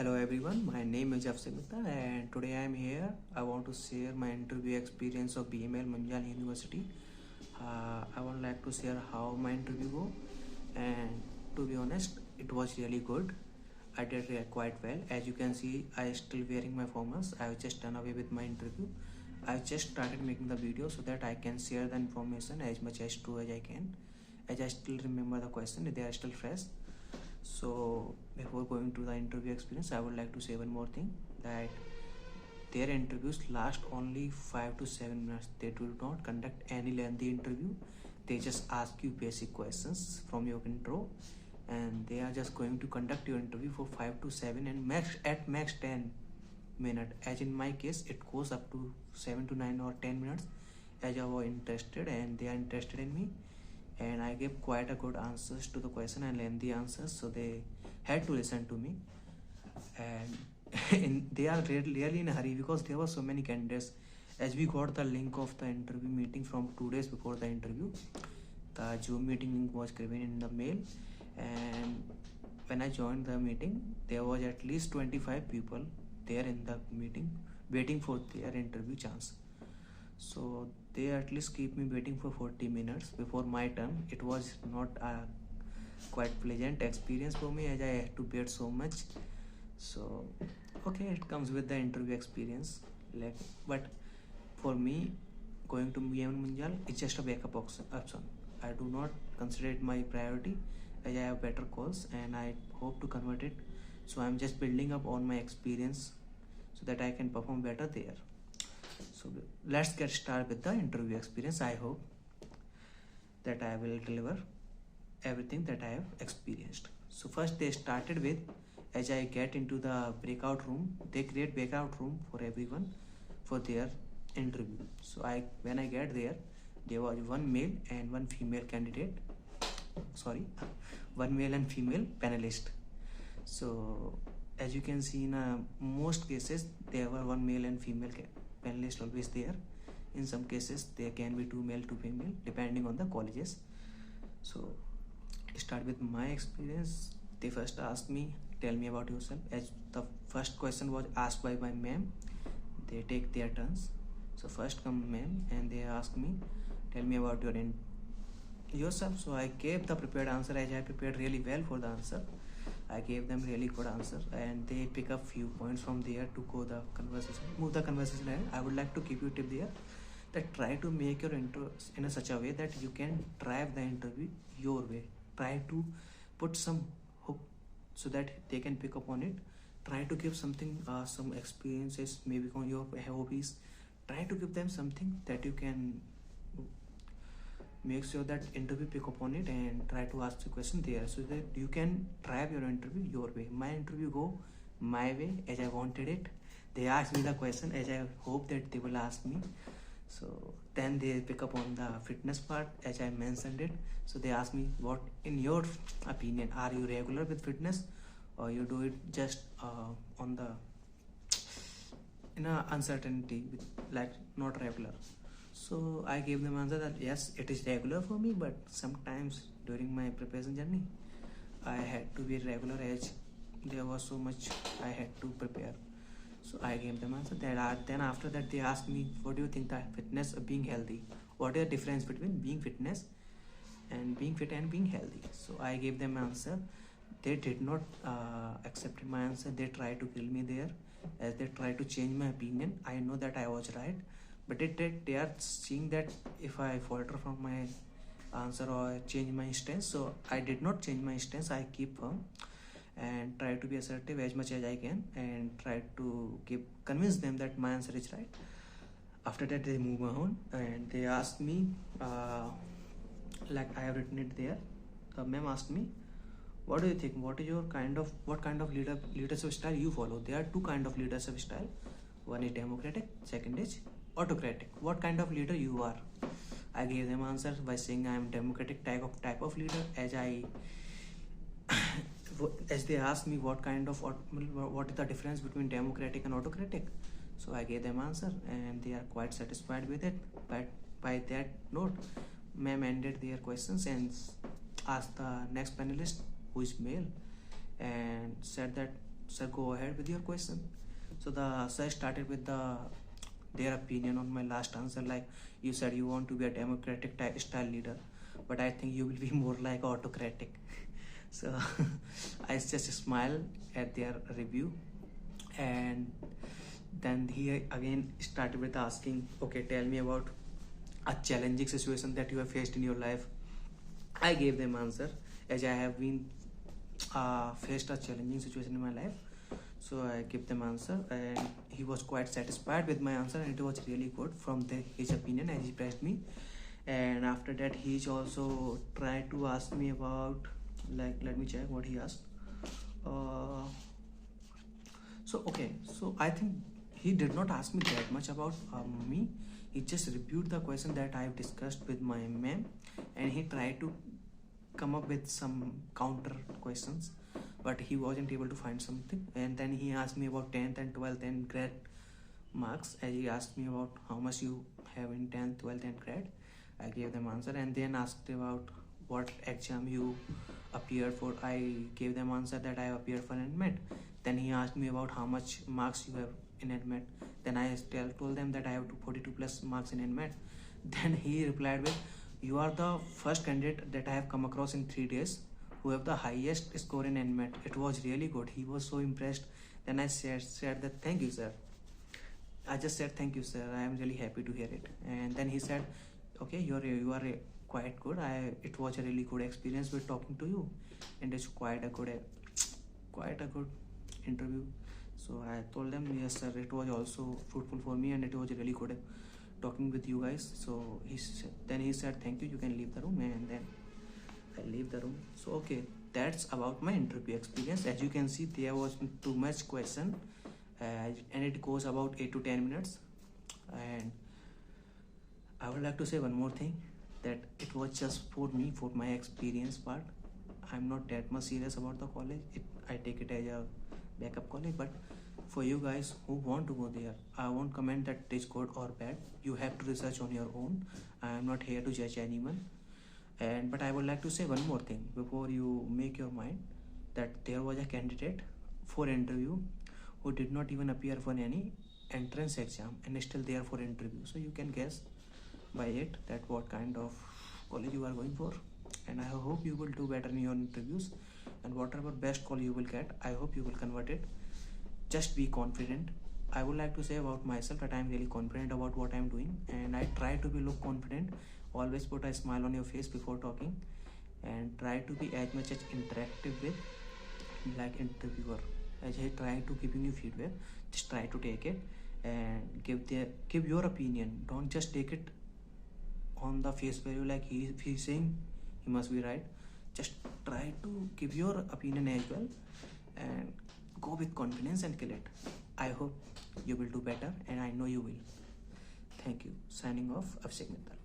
Hello everyone, my name is Afsar Mehta and today I am here. I want to share my interview experience of BML Manjal University. I would like to share how my interview go, and to be honest, it was really good. I did quite well. As you can see, I still wearing my formals. I have just done away with my interview. I just started making the video so that I can share the information as much as true as I can. As I still remember the question, they are still fresh. So before going to the interview experience, I would like to say one more thing, that their interviews last only 5 to 7 minutes. They do not conduct any lengthy interview. They just ask you basic questions from your intro, and they are just going to conduct your interview for 5 to 7 and max 10 minutes. As in my case, it goes up to 7 to 9 or 10 minutes, as I was interested and they are interested in me, and I gave quite a good answers to the question and lengthy answers, so they had to listen to me. And they are really in a hurry because there were so many candidates. As we got the link of the interview meeting from 2 days before the interview, the Zoom meeting link was given in the mail, and when I joined the meeting, there was at least 25 people there in the meeting waiting for their interview chance. So they at least keep me waiting for 40 minutes before my turn. It was not a quite pleasant experience for me, as I had to wait so much. So okay, it comes with the interview experience. But for me, going to BML Manjal is just a backup option. I do not consider it my priority, as I have better calls and I hope to convert it. So I'm just building up on my experience so that I can perform better there. So let's get started with the interview experience. I hope that I will deliver everything that I have experienced. So first they started with, as I get into the breakout room, they create breakout room for everyone for their interview. So when I get there was one male and one female candidate. One male and female panelist. So as you can see, in most cases there were one male and female panelist always there. In some cases there can be 2 male 2 female depending on the colleges. So start with my experience. They first asked me, tell me about yourself. As the first question was asked by my ma'am, they take their turns. So first come ma'am and they ask me, tell me about yourself. So I gave the prepared answer, as I prepared really well for the answer. I gave them really good answer, and they pick up few points from there to move the conversation ahead. I would like to give you a tip there, that try to make your intro in such a way that you can drive the interview your way. Try to put some hook so that they can pick up on it. Try to give something, some experiences, maybe on your hobbies. Try to give them something that you can make sure that interview pick up on it, and try to ask the question there so that you can drive your interview your way. My interview go my way, as I wanted it. They asked me the question as I hope that they will ask me. So then they pick up on the fitness part, as I mentioned it. So they ask me, what in your opinion, are you regular with fitness, or you do it just on the in a uncertainty, like not regular? So I gave them answer that yes, it is regular for me, but sometimes during my preparation journey I had to be regular, as there was so much I had to prepare. So I gave them answer that. Then after that they asked me, what do you think that fitness or being healthy, what is the difference between being fitness and being fit and being healthy? So I gave them answer. They did not accept my answer. They tried to kill me there, as they tried to change my opinion. I know that I was right, but they are seeing that if I falter from my answer or change my stance. So I did not change my stance. I keep firm and try to be assertive as much as I can, and try to convince them that my answer is right. After that they move on and they asked me, like I have written it there. The ma'am asked me, what do you think, what kind of leadership style you follow? There are 2 kind of leadership style. One is democratic, second is autocratic. What kind of leader you are? I gave them answers by saying I am democratic type of leader, as they asked me what is the difference between democratic and autocratic. So I gave them answer, and they are quite satisfied with it. But by that note, ma'am ended their questions and asked the next panelist, who is male, and said that sir, go ahead with your question. So the sir started with their opinion on my last answer. Like, you said you want to be a democratic style leader, but I think you will be more like autocratic. So I just smile at their review, and then he again started with asking, okay, tell me about a challenging situation that you have faced in your life. I gave them answer, as I have been faced a challenging situation in my life. So I gave them answer, and he was quite satisfied with my answer, and it was really good from his opinion, as he praised me. And after that, he's also tried to ask me about, like, let me check what he asked. Uh, so okay, so I think he did not ask me that much about me. He just reviewed the question that I have discussed with my ma'am, and he tried to come up with some counter questions, but he wasn't able to find something. And then he asked me about 10th and 12th and grade marks, as he asked me about how much you have in 10th, 12th and grade. I gave them answer, and then asked about what exam you appeared for. I gave them answer that I appeared for NMET. Then he asked me about how much marks you have in NMET. Then I told them that I have 42 plus marks in NMET. Then he replied with, you are the first candidate that I have come across in 3 days who have the highest score in NMET. It was really good. He was so impressed. Then I said that, thank you, sir. I just said, thank you, sir. I am really happy to hear it. And then he said, okay, you are quite good. It was a really good experience with talking to you, and it's quite a good interview. So I told them, yes, sir. It was also fruitful for me, and it was really good talking with you guys. So he said, thank you. You can leave the room, and then I leave the room. So okay, that's about my interview experience. As you can see, there was too much question, and it goes about 8 to 10 minutes. And I would like to say one more thing, that it was just for me, for my experience part. I'm not that much serious about the college. I take it as a backup college, but for you guys who want to go there, I won't comment that it is good or bad. You have to research on your own. I am not here to judge anyone. But I would like to say one more thing before you make your mind, that there was a candidate for interview who did not even appear for any entrance exam and still there for interview. So you can guess by it that what kind of college you are going for. And I hope you will do better in your interviews, and whatever best call you will get, I hope you will convert it. Just be confident. I would like to say about myself that I am really confident about what I am doing, and I try to look confident. Always put a smile on your face before talking, and try to be as much as interactive with like interviewer. As I try to giving you feedback, just try to take it and give your opinion. Don't just take it on the face value, like he's saying he must be right. Just try to give your opinion as well, and go with confidence and kill it. I hope you will do better, and I know you will. Thank you. Signing off, Abhishek Mittal.